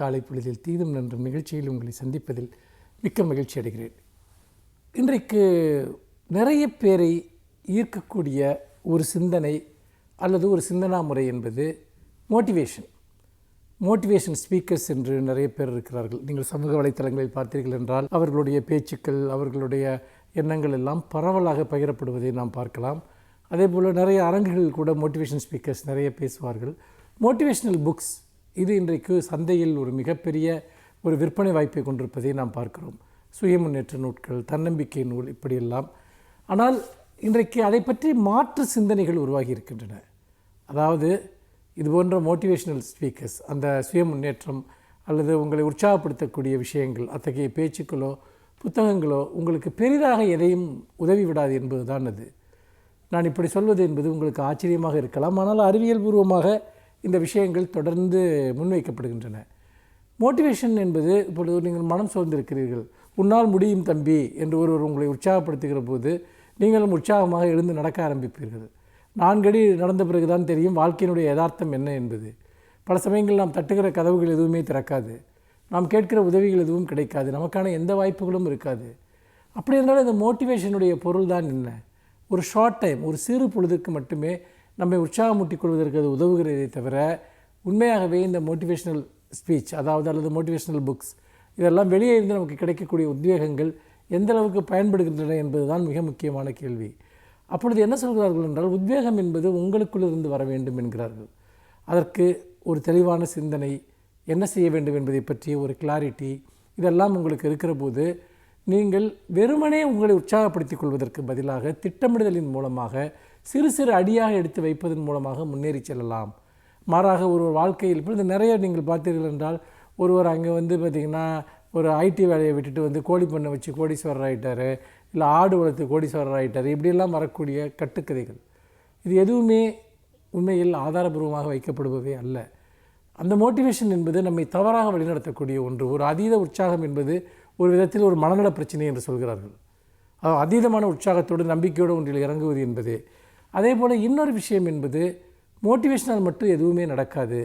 காலை பொழுதில் தீதும் நன்றும் நிகழ்ச்சியில் உங்களை சந்திப்பதில் மிக்க மகிழ்ச்சி அடைகிறேன். இன்றைக்கு நிறைய பேரை ஈர்க்கக்கூடிய ஒரு சிந்தனை அல்லது ஒரு சிந்தனா முறை என்பது மோட்டிவேஷன் ஸ்பீக்கர்ஸ் என்று நிறைய பேர் இருக்கிறார்கள். நீங்கள் சமூக வலைத்தளங்களில் பார்த்தீர்கள் என்றால் அவர்களுடைய பேச்சுக்கள், அவர்களுடைய எண்ணங்கள் எல்லாம் பரவலாக பகிரப்படுவதை நாம் பார்க்கலாம். அதே போல் நிறைய அரங்குகளில் கூட மோட்டிவேஷன் ஸ்பீக்கர்ஸ் நிறைய பேசுவார்கள். மோட்டிவேஷனல் புக்ஸ் இது இன்றைக்கு சந்தையில் ஒரு மிகப்பெரிய ஒரு விற்பனை வாய்ப்பை கொண்டிருப்பதை நாம் பார்க்கிறோம். சுய முன்னேற்ற நூல்கள், தன்னம்பிக்கை நூல், இப்படியெல்லாம். ஆனால் இன்றைக்கு அதை பற்றி மாற்று சிந்தனைகள் உருவாகி இருக்கின்றன. அதாவது இது போன்ற மோட்டிவேஷனல் ஸ்பீக்கர்ஸ், அந்த சுய முன்னேற்றம் அல்லது உங்களை உற்சாகப்படுத்தக்கூடிய விஷயங்கள், அத்தகைய பேச்சுக்களோ புத்தகங்களோ உங்களுக்கு பெரிதாக எதையும் உதவி விடாது என்பது தான் அது. நான் இப்படி சொல்வது என்பது உங்களுக்கு ஆச்சரியமாக இருக்கலாம். ஆனால் அறிவியல் பூர்வமாக இந்த விஷயங்கள் தொடர்ந்து முன்வைக்கப்படுகின்றன. மோட்டிவேஷன் என்பது, இப்பொழுது நீங்கள் மனம் சோர்ந்திருக்கிறீர்கள், உன்னால் முடியும் தம்பி என்று ஒருவர் உங்களை உற்சாகப்படுத்துகிற போது நீங்களும் உற்சாகமாக எழுந்து நடக்க ஆரம்பிப்பீர்கள். 4 அடி நடந்த பிறகுதான் தெரியும் வாழ்க்கையினுடைய யதார்த்தம் என்ன என்பது. பல சமயங்கள் நாம் தட்டுகிற கதவுகள் எதுவுமே திறக்காது, நாம் கேட்கிற உதவிகள் எதுவும் கிடைக்காது, நமக்கான எந்த வாய்ப்புகளும் இருக்காது. அப்படி இருந்தாலும் இந்த மோட்டிவேஷனுடைய பொருள் தான் என்ன? ஒரு ஷார்ட் டைம், ஒரு சிறு பொழுதுக்கு மட்டுமே நம்மை உற்சாகமூட்டிக் கொள்வதற்கு அது உதவுகிறதே தவிர, உண்மையாகவே இந்த மோட்டிவேஷனல் ஸ்பீச் அல்லது மோட்டிவேஷனல் புக்ஸ் இதெல்லாம் வெளியே இருந்து நமக்கு கிடைக்கக்கூடிய உத்வேகங்கள் எந்த அளவுக்கு பயன்படுகின்றன என்பது தான் மிக முக்கியமான கேள்வி. அப்பொழுது என்ன சொல்கிறார்கள் என்றால், உத்வேகம் என்பது உங்களுக்குள்ளிருந்து வர வேண்டும் என்கிறார்கள். அதற்கு ஒரு தெளிவான சிந்தனை, என்ன செய்ய வேண்டும் என்பதை பற்றிய ஒரு கிளாரிட்டி, இதெல்லாம் உங்களுக்கு இருக்கிற போது நீங்கள் வெறுமனே உங்களை உற்சாகப்படுத்திக் கொள்வதற்கு பதிலாக திட்டமிடுதலின் மூலமாக சிறு சிறு அடியாக எடுத்து வைப்பதன் மூலமாக முன்னேறி செல்லலாம். மாறாக ஒரு வாழ்க்கையில் இப்பொழுது நிறைய நீங்கள் பார்த்தீர்கள் என்றால், ஒருவர் அங்கே பார்த்திங்கன்னா ஒரு ஐடி வேலையை விட்டுட்டு கோழி பண்ணை வச்சு கோடீஸ்வரர் ஆகிட்டார், இல்லை ஆடு வளர்த்து கோடீஸ்வரர் ஆகிட்டார், இப்படியெல்லாம் வரக்கூடிய கட்டுக்கதைகள், இது எதுவுமே உண்மையில் ஆதாரபூர்வமாக வைக்கப்படுபவே அல்ல. அந்த மோட்டிவேஷன் என்பது நம்மை தவறாக வழிநடத்தக்கூடிய ஒன்று. ஒரு அதீத உற்சாகம் என்பது ஒரு விதத்தில் ஒரு மனநல பிரச்சனை என்று சொல்கிறார்கள். அதீதமான உற்சாகத்தோடு நம்பிக்கையோடு ஒன்றில் இறங்குவது என்பது. அதே போல் இன்னொரு விஷயம் என்பது, மோட்டிவேஷனால் மட்டும் எதுவுமே நடக்காது,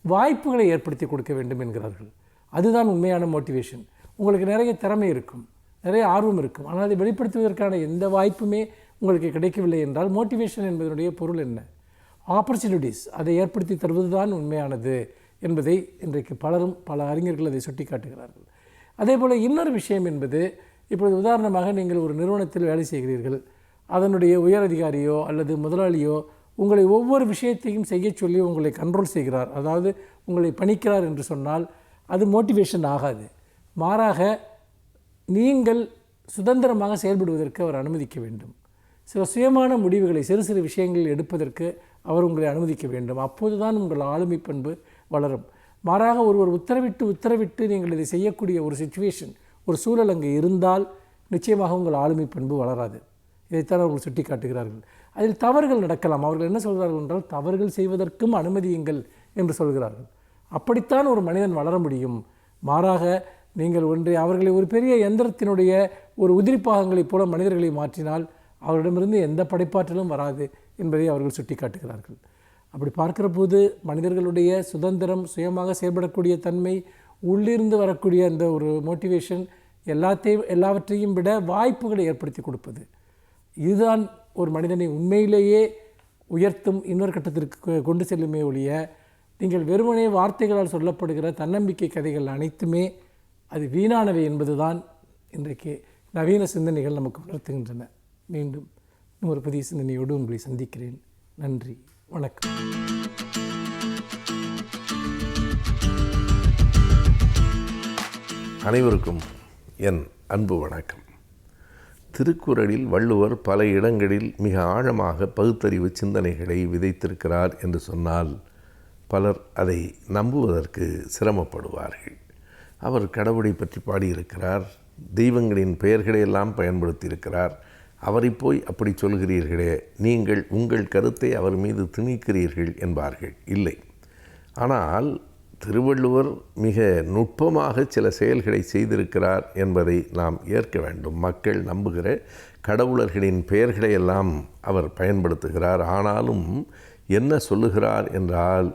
வாய்ப்புகளை ஏற்படுத்தி கொடுக்க வேண்டும் என்கிறார்கள். அதுதான் உண்மையான மோட்டிவேஷன். உங்களுக்கு நிறைய திறமை இருக்கும், நிறைய ஆர்வம் இருக்கும், ஆனால் அதை வெளிப்படுத்துவதற்கான எந்த வாய்ப்புமே உங்களுக்கு கிடைக்கவில்லை என்றால் மோட்டிவேஷன் என்பதனுடைய பொருள் என்ன? ஆப்பர்ச்சுனிட்டிஸ் அதை ஏற்படுத்தி தருவது தான் உண்மையானது என்பதை இன்றைக்கு பல அறிஞர்கள் அதை சுட்டி காட்டுகிறார்கள். அதே போல் இன்னொரு விஷயம் என்பது, இப்பொழுது உதாரணமாக நீங்கள் ஒரு நிறுவனத்தில் வேலை செய்கிறீர்கள், அதனுடைய உயர் அதிகாரியோ அல்லது முதலாளியோ உங்களை ஒவ்வொரு விஷயத்தையும் செய்ய சொல்லி உங்களை கண்ட்ரோல் செய்கிறார், அதாவது உங்களை பணிக்கிறார் என்று சொன்னால் அது மோட்டிவேஷன் ஆகாது. மாறாக நீங்கள் சுதந்திரமாக செயல்படுவதற்கு அவர் அனுமதிக்க வேண்டும். சில சுயமான முடிவுகளை சிறு சிறு விஷயங்கள் எடுப்பதற்கு அவர் உங்களை அனுமதிக்க வேண்டும். அப்போது தான் உங்கள் ஆளுமை பண்பு வளரும். மாறாக ஒருவர் உத்தரவிட்டு நீங்கள் இதை செய்யக்கூடிய ஒரு சிச்சுவேஷன், ஒரு சூழல் அங்கே இருந்தால் நிச்சயமாக உங்கள் ஆளுமை பண்பு வளராது. இதைத்தான் அவர்கள் சுட்டி காட்டுகிறார்கள். அதில் தவறுகள் நடக்கலாம். அவர்கள் என்ன சொல்கிறார்கள் என்றால், தவறுகள் செய்வதற்கும் அனுமதியுங்கள் என்று சொல்கிறார்கள். அப்படித்தான் ஒரு மனிதன் வளர முடியும். மாறாக நீங்கள் அவர்களை ஒரு பெரிய எந்திரத்தினுடைய ஒரு உதிரிப்பாகங்களைப் போல மனிதர்களை மாற்றினால் அவரிடமிருந்து எந்த படைப்பாற்றலும் வராது என்பதை அவர்கள் சுட்டி காட்டுகிறார்கள். அப்படி பார்க்கிற போது மனிதர்களுடைய சுதந்திரம், சுயமாக செயல்படக்கூடிய தன்மை, உள்ளிருந்து வரக்கூடிய அந்த ஒரு மோட்டிவேஷன் எல்லாவற்றையும் விட வாய்ப்புகளை ஏற்படுத்தி கொடுப்பது, இதுதான் ஒரு மனிதனை உண்மையிலேயே உயர்த்தும், இன்னொரு கட்டத்திற்கு கொண்டு செல்லுமே ஒழிய, நீங்கள் வெறுமனே வார்த்தைகளால் சொல்லப்படுகிற தன்னம்பிக்கை கதைகள் அனைத்துமே அது வீணானவை என்பது தான் இன்றைக்கு நவீன சிந்தனைகள் நமக்கு உணர்த்துகின்றன. மீண்டும் ஒரு புதிய சிந்தனையோடு உங்களை சந்திக்கிறேன். நன்றி, வணக்கம். அனைவருக்கும் என் அன்பு வணக்கம். திருக்குறளில் வள்ளுவர் பல இடங்களில் மிக ஆழமாக பகுத்தறிவு சிந்தனைகளை விதைத்திருக்கிறார் என்று சொன்னால் பலர் அதை நம்புவதற்கு சிரமப்படுவார்கள். அவர் கடவுளை பற்றி பாடியிருக்கிறார், தெய்வங்களின் பெயர்களையெல்லாம் பயன்படுத்தியிருக்கிறார். அவரை போய் அப்படி சொல்கிறீர்களே, நீங்கள் உங்கள் கருத்தை அவர் மீது திணிக்கிறீர்கள் என்பார்கள். இல்லை, ஆனால் திருவள்ளுவர் மிக நுட்பமாக சில செயல்களை செய்திருக்கிறார் என்பதை நாம் ஏற்க வேண்டும். மக்கள் நம்புகிற கடவுளர்களின் பெயர்களையெல்லாம் அவர் பயன்படுத்துகிறார். ஆனாலும் என்ன சொல்லுகிறார் என்றால்,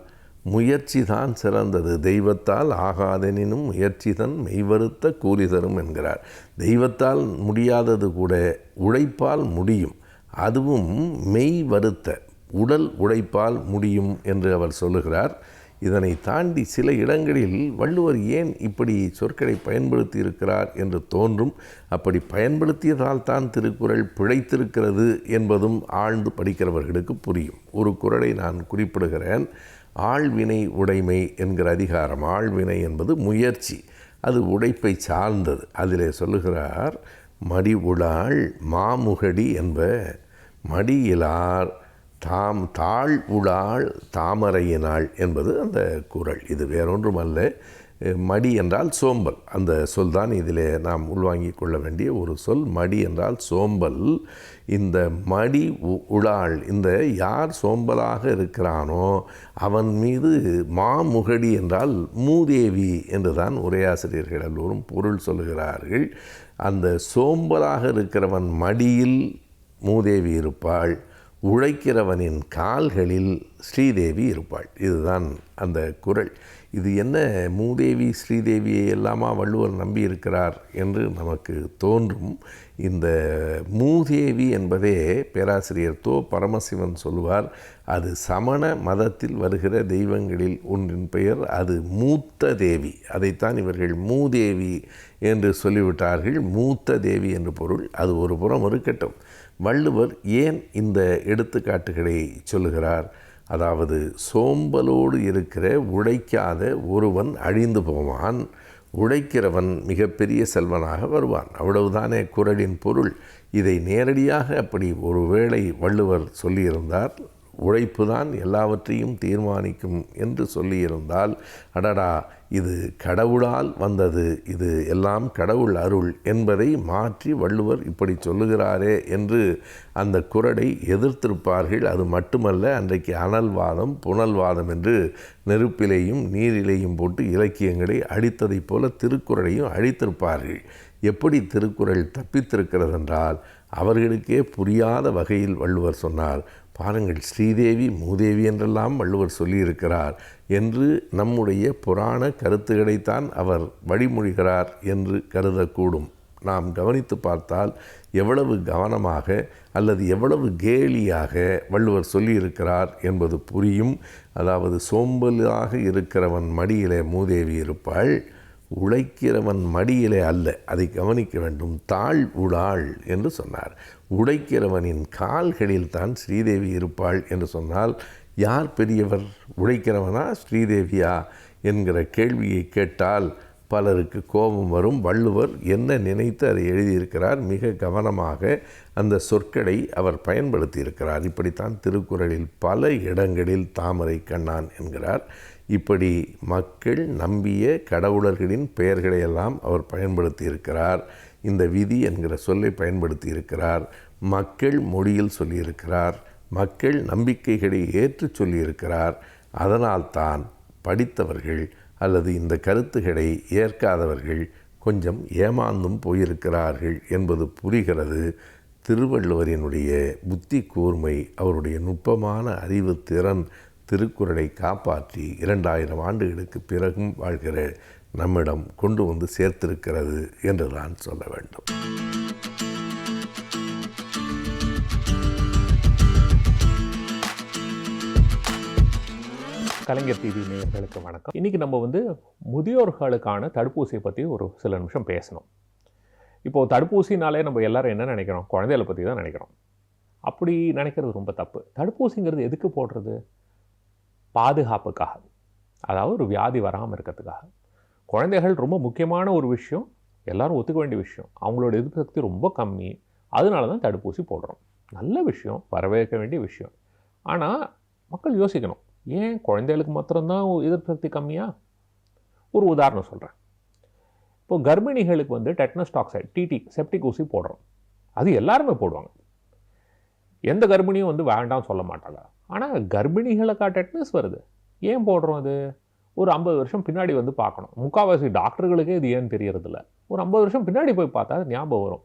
முயற்சி தான் சிறந்தது, தெய்வத்தால் ஆகாதெனினும் முயற்சிதான் மெய்வருத்த கூலி தரும் என்கிறார். தெய்வத்தால் முடியாதது கூட உழைப்பால் முடியும், அதுவும் மெய் வருத்த உடல் உழைப்பால் முடியும் என்று அவர் சொல்லுகிறார். இதனை தாண்டி சில இடங்களில் வள்ளுவர் ஏன் இப்படி சொற்களை பயன்படுத்தி இருக்கிறார் என்று தோன்றும். அப்படி பயன்படுத்தியதால் தான் திருக்குறள் பிழைத்திருக்கிறது என்பதும் ஆழ்ந்து படிக்கிறவர்களுக்கு புரியும். ஒரு குறளை நான் குறிப்பிடுகிறேன். ஆழ்வினை உடைமை என்கிற அதிகாரம். ஆழ்வினை என்பது முயற்சி, அது உழைப்பை சார்ந்தது. அதிலே சொல்லுகிறார், மடி உளாள் மாமுகடி என்ப மடியிலார் தாழ் உளாள் தாமரையினாள் என்பது அந்த குறள். இது வேறொன்றுமல்ல, மடி என்றால் சோம்பல். அந்த சொல் தான் இதிலே நாம் உள்வாங்கிக் கொள்ள வேண்டிய ஒரு சொல். மடி என்றால் சோம்பல். இந்த மடி உளாள், இந்த யார் சோம்பலாக இருக்கிறானோ அவன் மீது மாமுகடி என்றால் மூதேவி என்று தான் உரையாசிரியர்கள் எல்லோரும் பொருள் சொல்லுகிறார்கள். அந்த சோம்பலாக இருக்கிறவன் மடியில் மூதேவி இருப்பாள், உழைக்கிறவனின் கால்களில் ஸ்ரீதேவி இருப்பாள். இதுதான் அந்த குறள். இது என்ன மூதேவி ஸ்ரீதேவியை எல்லாமா வள்ளுவர் நம்பியிருக்கிறார் என்று நமக்கு தோன்றும். இந்த மூதேவி என்பதே பேராசிரியர் தோ பரமசிவன் சொல்லுவார், அது சமண மதத்தில் வருகிற தெய்வங்களில் ஒன்றின் பெயர், அது மூத்த தேவி. அதைத்தான் இவர்கள் மூதேவி என்று சொல்லிவிட்டார்கள். மூத்த தேவி என்று பொருள். அது ஒரு புறம் இருக்கட்டும். வள்ளுவர் ஏன் இந்த எடுத்துக்காட்டுகளை சொல்லுகிறார்? அதாவது சோம்பலோடு இருக்கிற உழைக்காத ஒருவன் அழிந்து போவான், உழைக்கிறவன் மிகப்பெரிய செல்வனாக வருவான். அவ்வளவுதானே குறளின் பொருள். இதை நேரடியாக அப்படி ஒருவேளை வள்ளுவர் சொல்லியிருந்தார், உழைப்பு தான் எல்லாவற்றையும் தீர்மானிக்கும் என்று சொல்லியிருந்தால், அடடா இது கடவுளால் வந்தது, இது எல்லாம் கடவுள் அருள் என்பதை மாற்றி வள்ளுவர் இப்படி சொல்லுகிறாரே என்று அந்த குறளை எதிர்த்திருப்பார்கள். அது மட்டுமல்ல, அன்றைக்கு அனல்வாதம் புனல்வாதம் என்று நெருப்பிலேயும் நீரிலேயும் போட்டு இலக்கியங்களை அழித்ததைப் போல திருக்குறளையும் அழித்திருப்பார்கள். எப்படி திருக்குறள் தப்பித்திருக்கிறது என்றால், அவர்களுக்கே புரியாத வகையில் வள்ளுவர் சொன்னார். பாருங்கள், ஸ்ரீதேவி மூதேவி என்றெல்லாம் வள்ளுவர் சொல்லியிருக்கிறார் என்று நம்முடைய புராண கருத்துக்களைத்தான் அவர் வழிமொழிகிறார் என்று கருதக்கூடும். நாம் கவனித்து பார்த்தால் எவ்வளவு கவனமாக அல்லது எவ்வளவு கேலியாக வள்ளுவர் சொல்லியிருக்கிறார் என்பது புரியும். அதாவது சோம்பலாக இருக்கிறவன் மடியிலே மூதேவி இருப்பாள், உழைக்கிறவன் மடியிலே அல்ல. அதை கவனிக்க வேண்டும். தாழ் உளாள் என்று சொன்னார். உழைக்கிறவனின் கால்களில் தான் ஸ்ரீதேவி இருப்பாள் என்று சொன்னால் யார் பெரியவர், உழைக்கிறவனா ஸ்ரீதேவியா என்கிற கேள்வியை கேட்டால் பலருக்கு கோபம் வரும். வள்ளுவர் என்ன நினைத்து அதை எழுதியிருக்கிறார், மிக கவனமாக அந்த சொற்களை அவர் பயன்படுத்தியிருக்கிறார். இப்படித்தான் திருக்குறளில் பல இடங்களில் தாமரை கண்ணான் என்கிறார். இப்படி மக்கள் நம்பிய கடவுளர்களின் பெயர்களையெல்லாம் அவர் பயன்படுத்தியிருக்கிறார். இந்த விதி என்கிற சொல்லை பயன்படுத்தியிருக்கிறார். மக்கள் மொழியில் சொல்லியிருக்கிறார். மக்கள் நம்பிக்கைகளை ஏற்று சொல்லியிருக்கிறார். அதனால்தான் படித்தவர்கள் அல்லது இந்த கருத்துக்களை ஏற்காதவர்கள் கொஞ்சம் ஏமாந்தும் போயிருக்கிறார்கள் என்பது புரிகிறது. திருவள்ளுவரினுடைய புத்தி கூர்மை, அவருடைய நுட்பமான அறிவு திறன் திருக்குறளை காப்பாற்றி 2000 ஆண்டுகளுக்கு பிறகும் வாழ்கிற நம்மிடம் கொண்டு வந்து சேர்த்திருக்கிறது என்று தான் சொல்ல வேண்டும். கலைஞர் டிவி நேயர்களுக்கு வணக்கம். இன்றைக்கி நம்ம முதியோர்களுக்கான தடுப்பூசியை பற்றி ஒரு சில நிமிஷம் பேசணும். இப்போது தடுப்பூசினாலே நம்ம எல்லாரும் என்ன நினைக்கிறோம்? குழந்தைகளை பற்றி தான் நினைக்கிறோம். அப்படி நினைக்கிறது ரொம்ப தப்பு. தடுப்பூசிங்கிறது எதுக்கு போடுறது? பாதுகாப்புக்காக, அதாவது ஒரு வியாதி வராமல் இருக்கிறதுக்காக. குழந்தைகள் ரொம்ப முக்கியமான ஒரு விஷயம், எல்லோரும் ஒத்துக்க வேண்டிய விஷயம். அவங்களோட எதிர்ப்பு சக்தி ரொம்ப கம்மி, அதனால தான் தடுப்பூசி போடுறோம். நல்ல விஷயம், வரவேற்க வேண்டிய விஷயம். ஆனால் மக்கள் யோசிக்கணும், ஏன் குழந்தைகளுக்கு மாத்திரம்தான் எதிர்ப்பு சக்தி கம்மியா? ஒரு உதாரணம் சொல்கிறேன். இப்போது கர்ப்பிணிகளுக்கு டெட்னஸ் டாக்சைடு டிடி செப்டிக் ஊசி போடுறோம். அது எல்லாருமே போடுவாங்க. எந்த கர்ப்பிணியும் வேண்டாம் சொல்ல மாட்டாங்க. ஆனால் கர்ப்பிணிகளுக்கா டெட்னஸ் வருது? ஏன் போடுறோம்? அது ஒரு 50 வருஷம் பின்னாடி பார்க்கணும். முக்கால்வாசி டாக்டர்களுக்கே இது ஏன்னு தெரியறதில்ல. ஒரு 50 வருஷம் பின்னாடி போய் பார்த்தா அது ஞாபகம் வரும்.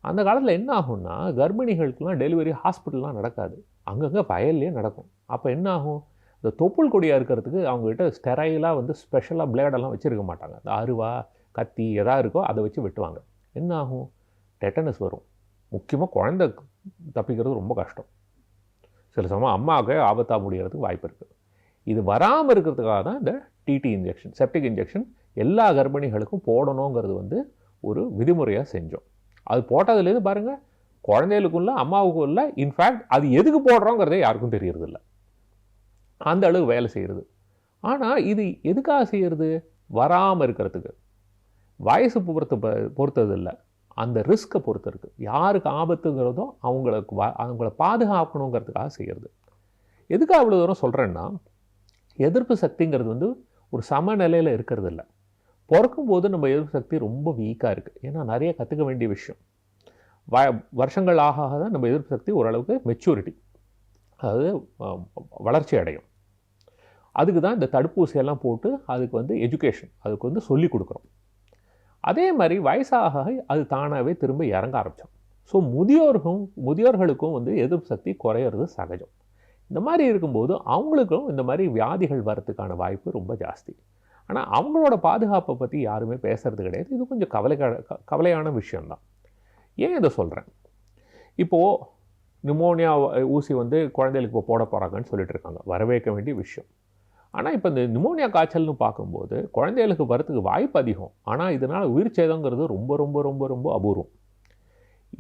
அந்த காலத்தில் என்ன ஆகும்னா, கர்ப்பிணிகளுக்கெலாம் டெலிவரி ஹாஸ்பிட்டல்லாம் நடக்காது, அங்கங்கே வயல்லையே நடக்கும். அப்போ என்ன ஆகும்? இந்த தொப்புள் கொடியாக இருக்கிறதுக்கு அவங்ககிட்ட ஸ்டெரைலாக வந்து ஸ்பெஷலாக பிளேடெல்லாம் வச்சுருக்க மாட்டாங்க. இந்த அருவா கத்தி எதாக இருக்கோ அதை வச்சு வெட்டுவாங்க. என்ன ஆகும்? டெட்டனஸ் வரும். முக்கியமாக குழந்தை தப்பிக்கிறது ரொம்ப கஷ்டம். சில சமயம் அம்மாவுக்கு ஆபத்தாக முடிகிறதுக்கு வாய்ப்பு இருக்குது. இது வராமல் இருக்கிறதுக்காக தான் இந்த டிடி இன்ஜெக்ஷன், செப்டிக் இன்ஜெக்ஷன் எல்லா கர்ப்பிணிகளுக்கும் போடணுங்கிறது வந்து ஒரு விதிமுறையாக செஞ்சோம். அது போட்டதுலேருந்து பாருங்கள், குழந்தைகளுக்கும் இல்லை அம்மாவுக்கும் இல்லை, இன்ஃபேக்ட் அது எதுக்கு போடுறோங்கிறதே யாருக்கும் தெரியறதில்ல. அந்த அளவு வேலை செய்கிறது. ஆனால் இது எதுக்காக செய்கிறது? வராமல் இருக்கிறதுக்கு. வயசு பொறுத்தது இல்லை, அந்த ரிஸ்க்கை பொறுத்து இருக்குது. யாருக்கு ஆபத்துங்கிறதோ அவங்கள பாதுகாக்கணுங்கிறதுக்காக செய்கிறது. எதுக்காக அவ்வளோ தூரம் சொல்கிறேன்னா, எதிர்ப்பு சக்திங்கிறது வந்து ஒரு சமநிலையில் இருக்கிறது இல்லை. பிறக்கும்போது நம்ம எதிர்ப்பு சக்தி ரொம்ப வீக்காக இருக்குது. ஏன்னா நிறைய கற்றுக்க வேண்டிய விஷயம். வருஷங்கள் ஆக தான் நம்ம எதிர்ப்பு சக்தி ஓரளவுக்கு மெச்சூரிட்டி, அதாவது வளர்ச்சி அடையும். அதுக்கு தான் இந்த தடுப்பூசியெல்லாம் போட்டு அதுக்கு வந்து எஜுகேஷன், அதுக்கு வந்து சொல்லிக் கொடுக்குறோம். அதே மாதிரி வயசாக அது தானாகவே திரும்ப இறங்க ஆரம்பித்தோம். ஸோ முதியோர்களுக்கும் வந்து எதிர்ப்பு சக்தி குறையிறது சகஜம். இந்த மாதிரி இருக்கும்போது அவங்களுக்கும் இந்த மாதிரி வியாதிகள் வரத்துக்கான வாய்ப்பு ரொம்ப ஜாஸ்தி. ஆனால் அவங்களோட பாதுகாப்பை பற்றி யாருமே பேசுகிறது கிடையாது. இது கொஞ்சம் கவலையான விஷயந்தான். ஏன் இதை சொல்கிறேன்? இப்போது நிமோனியா ஊசி வந்து குழந்தைகளுக்கு இப்போ போட போகிறாங்கன்னு சொல்லிட்டு இருக்காங்க. வரவேற்க வேண்டிய விஷயம். ஆனால் இப்போ இந்த நிமோனியா காய்ச்சல்னு பார்க்கும்போது குழந்தைகளுக்கு வரத்துக்கு வாய்ப்பு அதிகம். ஆனால் இதனால் உயிர் சேதங்கிறது ரொம்ப ரொம்ப ரொம்ப ரொம்ப அபூர்வம்.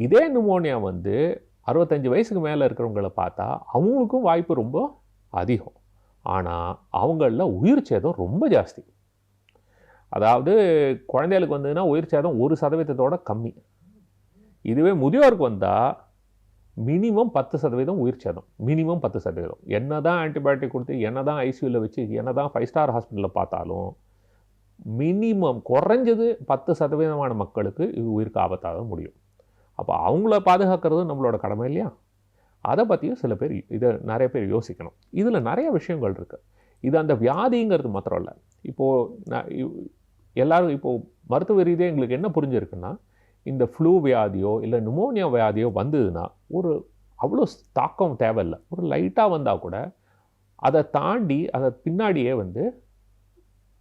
இதே நிமோனியா வந்து 65 வயசுக்கு மேலே இருக்கிறவங்கள பார்த்தா அவங்களுக்கும் வாய்ப்பு ரொம்ப அதிகம். ஆனால் அவங்களில் உயிர் சேதம் ரொம்ப ஜாஸ்தி. அதாவது குழந்தைகளுக்கு வந்ததுன்னா உயிர் சேதம் 1% கம்மி. இதுவே முதியோருக்கு வந்தால் மினிமம் 10% உயிர் சேதம். மினிமம் 10%. என்ன தான் ஆன்டிபயோட்டிக் கொடுத்து, என்ன தான் ஐசியூவில் வச்சு, என்ன தான் 5 ஸ்டார் ஹாஸ்பிட்டலில் பார்த்தாலும் மினிமம் குறைஞ்சது 10% மக்களுக்கு இது உயிருக்கு ஆபத்தாக முடியும். அப்போ அவங்கள பாதுகாக்கிறது நம்மளோட கடமை இல்லையா? அதை பற்றியும் சில பேர் நிறைய பேர் யோசிக்கணும். இதில் நிறைய விஷயங்கள் இருக்குது. இது அந்த வியாதிங்கிறது மாத்திரம் இல்லை. இப்போது எல்லோரும் இப்போது மருத்துவ ரீதியாக எங்களுக்கு என்ன புரிஞ்சிருக்குன்னா, இந்த ஃப்ளூ வியாதியோ இல்லை நிமோனியா வியாதியோ வந்ததுன்னா ஒரு அவ்வளோ தாக்கம் தேவையில்லை. ஒரு லைட்டாக வந்தால் கூட அதை தாண்டி அதை பின்னாடியே வந்து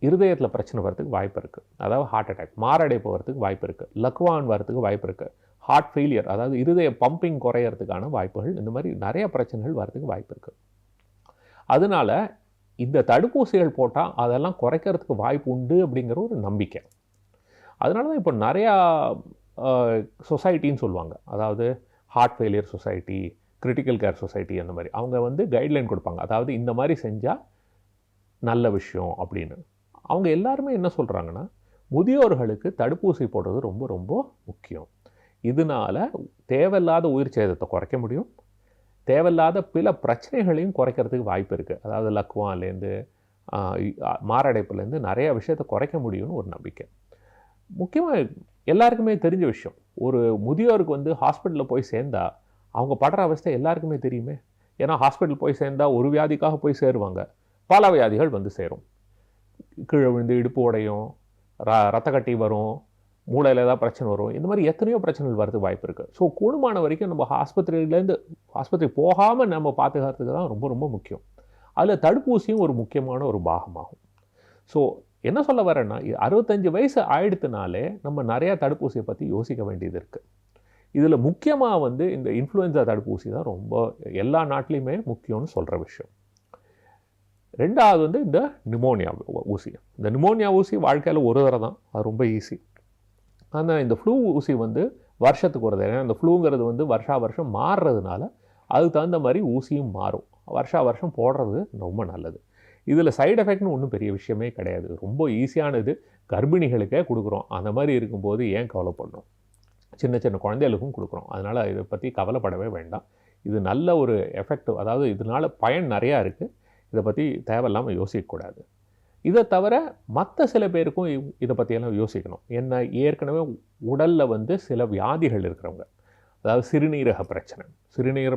இருதயத்தில் பிரச்சனை வரதுக்கு வாய்ப்பு இருக்குது. அதாவது ஹார்ட் அட்டாக், மாரடைப்பு வரதுக்கு வாய்ப்பு இருக்குது, லக்வான் வரதுக்கு வாய்ப்பு இருக்குது, ஹார்ட் ஃபெயிலியர், அதாவது இருதய பம்பிங் குறையிறதுக்கான வாய்ப்புகள், இந்த மாதிரி நிறைய பிரச்சனைகள் வரதுக்கு வாய்ப்பு இருக்குது. அதனால் இந்த தடுப்பூசிகள் போட்டால் அதெல்லாம் குறைக்கிறதுக்கு வாய்ப்பு உண்டு அப்படிங்கிற ஒரு நம்பிக்கை. அதனால தான் இப்போ நிறையா சொசைட்டின்னு சொல்லுவாங்க. அதாவது heart failure society, critical care society, அந்த மாதிரி அவங்க வந்து கைட்லைன் கொடுப்பாங்க. அதாவது இந்த மாதிரி செஞ்சால் நல்ல விஷயம் அப்படின்னு. அவங்க எல்லாருமே என்ன சொல்கிறாங்கன்னா, முதியோர்களுக்கு தடுப்பூசி போடுறது ரொம்ப ரொம்ப முக்கியம். இதனால் தேவையில்லாத உயிர் சேதத்தை குறைக்க முடியும், தேவையில்லாத பிற பிரச்சனைகளையும் குறைக்கிறதுக்கு வாய்ப்பு இருக்குது. அதாவது லக்வான்லேருந்து மாரடைப்புலேருந்து நிறையா விஷயத்தை குறைக்க முடியும்னு ஒரு நம்பிக்கை. முக்கியமாக எல்லாருக்குமே தெரிஞ்ச விஷயம், ஒரு முதியோருக்கு வந்து ஹாஸ்பிட்டலில் போய் சேர்ந்தா அவங்க படுற அவஸ்தை எல்லாருக்குமே தெரியுமே. ஏன்னா ஹாஸ்பிட்டல் போய் சேர்ந்தால் ஒரு வியாதிக்காக போய் சேருவாங்க, பல வியாதிகள் வந்து சேரும். கீழே விழுந்து இடுப்பு உடையும், ரத்த கட்டி வரும், மூளையில் ஏதாவது பிரச்சனை வரும், இந்த மாதிரி எத்தனையோ பிரச்சனைகள் வரதுக்கு வாய்ப்பு இருக்குது. ஸோ கூடுமான வரைக்கும் நம்ம ஆஸ்பத்திரி போகாமல் நம்ம பாதுகாத்துக்கு தான் ரொம்ப ரொம்ப முக்கியம். அதில் தடுப்பூசியும் ஒரு முக்கியமான ஒரு பாகமாகும். ஸோ என்ன சொல்ல வரேன்னா, 65 வயசு ஆயிடுத்துனாலே நம்ம நிறையா தடுப்பூசியை பற்றி யோசிக்க வேண்டியது இருக்குது. இதில் முக்கியமாக வந்து இந்த இன்ஃப்ளூயன்ஸா தடுப்பூசி தான் ரொம்ப எல்லா நாட்டிலையுமே முக்கியம்னு சொல்கிற விஷயம். ரெண்டாவது வந்து இந்த நிமோனியா ஊசி. இந்த நிமோனியா ஊசி வாழ்க்கையில் ஒரு தடவை தான், அது ரொம்ப ஈஸி. ஆனால் இந்த ஃப்ளூ ஊசி வந்து வருஷத்துக்கு ஒரு தடவை. ஏன்னா இந்த ஃப்ளூங்கிறது வந்து வருஷம் மாறுறதுனால அதுக்கு தகுந்த மாதிரி ஊசியும் மாறும். வருஷம் போடுறது ரொம்ப நல்லது. இதில் சைடு எஃபெக்ட்னு ஒன்றும் பெரிய விஷயமே கிடையாது, ரொம்ப ஈஸியானது. கர்ப்பிணிகளுக்கே கொடுக்குறோம், அந்த மாதிரி இருக்கும்போது ஏன் கவலைப்படணும்? சின்ன குழந்தைகளுக்கும் கொடுக்குறோம். அதனால் இதை பற்றி கவலைப்படவே வேண்டாம். இது நல்ல ஒரு எஃபெக்ட், அதாவது இதனால் பயன் நிறையா இருக்குது. இதை பற்றி தேவையில்லாமல் யோசிக்கக்கூடாது. இதை தவிர மற்ற சில பேருக்கும் இதை பற்றியெல்லாம் யோசிக்கணும். என்ன, ஏற்கனவே உடலில் வந்து சில வியாதிகள் இருக்கிறவங்க, அதாவது சிறுநீரக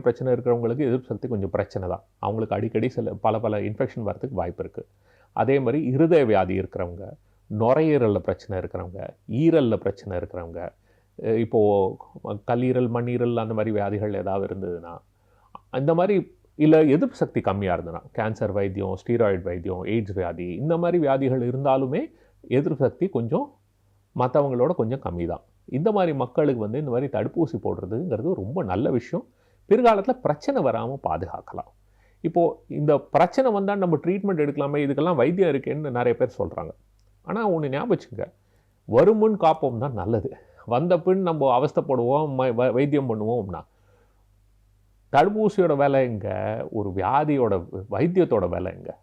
பிரச்சனை இருக்கிறவங்களுக்கு எதிர்ப்பு சக்தி கொஞ்சம் பிரச்சனை தான். அவங்களுக்கு அடிக்கடி பல இன்ஃபெக்ஷன் வரதுக்கு வாய்ப்பு இருக்குது. அதே மாதிரி இருதய வியாதி இருக்கிறவங்க, நுரையீரலில் பிரச்சனை இருக்கிறவங்க, ஈரலில் பிரச்சனை இருக்கிறவங்க, இப்போது கல்லீரல் மண்ணீரல் அந்த மாதிரி வியாதிகள் ஏதாவது இருந்ததுன்னா, இந்த மாதிரி இல்லை எதிர்ப்பு சக்தி கம்மியாக இருந்ததுன்னா, கேன்சர் வைத்தியம், ஸ்டீராய்டு வைத்தியம், எய்ட்ஸ் வியாதி, இந்த மாதிரி வியாதிகள் இருந்தாலுமே எதிர்ப்பு சக்தி கொஞ்சம் மற்றவங்களோட கொஞ்சம் கம்மி தான். இந்த மாதிரி மக்களுக்கு வந்து இந்த மாதிரி தடுப்பூசி போடுறதுங்கிறது ரொம்ப நல்ல விஷயம். பிற்காலத்தில் பிரச்சனை வராமல் பாதுகாக்கலாம். இப்போது இந்த பிரச்சனை வந்தால் நம்ம ட்ரீட்மெண்ட் எடுக்கலாமே, இதுக்கெல்லாம் வைத்தியம் இருக்கேன்னு நிறைய பேர் சொல்கிறாங்க. ஆனால் ஒன்று ஞாபகம் வச்சுங்க, வருமுன் காப்போம் தான் நல்லது. வந்த பின் நம்ம அவஸ்தைப்படுவோம், வைத்தியம் பண்ணுவோம்னா தடுப்பூசியோட விலை எங்கே, ஒரு வியாதியோட வைத்தியத்தோட விலை எங்கே?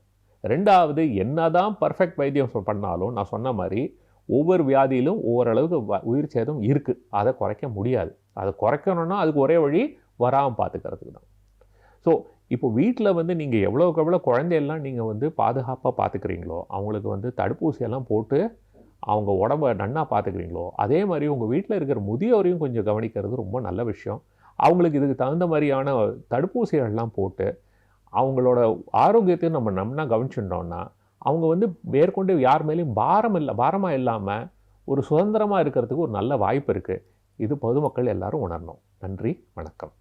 ரெண்டாவது, என்ன தான் பர்ஃபெக்ட் வைத்தியம் பண்ணாலும் நான் சொன்ன மாதிரி ஒவ்வொரு வியாதியிலும் ஓரளவுக்கு உயிர் சேதம் இருக்குது. அதை குறைக்க முடியாது. அதை குறைக்கணும்னா அதுக்கு ஒரே வழி வராமல் பார்த்துக்கிறதுக்கு தான். ஸோ இப்போ வீட்டில் வந்து நீங்கள் எவ்வளோக்கு எவ்வளோ குழந்தையெல்லாம் நீங்கள் வந்து பாதுகாப்பாக பார்த்துக்கிறீங்களோ, அவங்களுக்கு வந்து தடுப்பூசியெல்லாம் போட்டு அவங்க உடம்பை நன்னா பார்த்துக்கிறீங்களோ, அதே மாதிரி உங்கள் வீட்டில் இருக்கிற முதியோரையும் கொஞ்சம் கவனிக்கிறது ரொம்ப நல்ல விஷயம். அவங்களுக்கு இதுக்கு தகுந்த மாதிரியான தடுப்பூசிகள்லாம் போட்டு அவங்களோட ஆரோக்கியத்தையும் நம்ம நன்னா கவனிச்சுட்டோம்னா அவங்க வந்து மேற்கொண்டு யார் மேலேயும் பாரமாக இல்லாமல் ஒரு சுதந்திரமாக இருக்கிறதுக்கு ஒரு நல்ல வாய்ப்பு இருக்குது. இது பொதுமக்கள் எல்லாரும் உணரணும். நன்றி, வணக்கம்.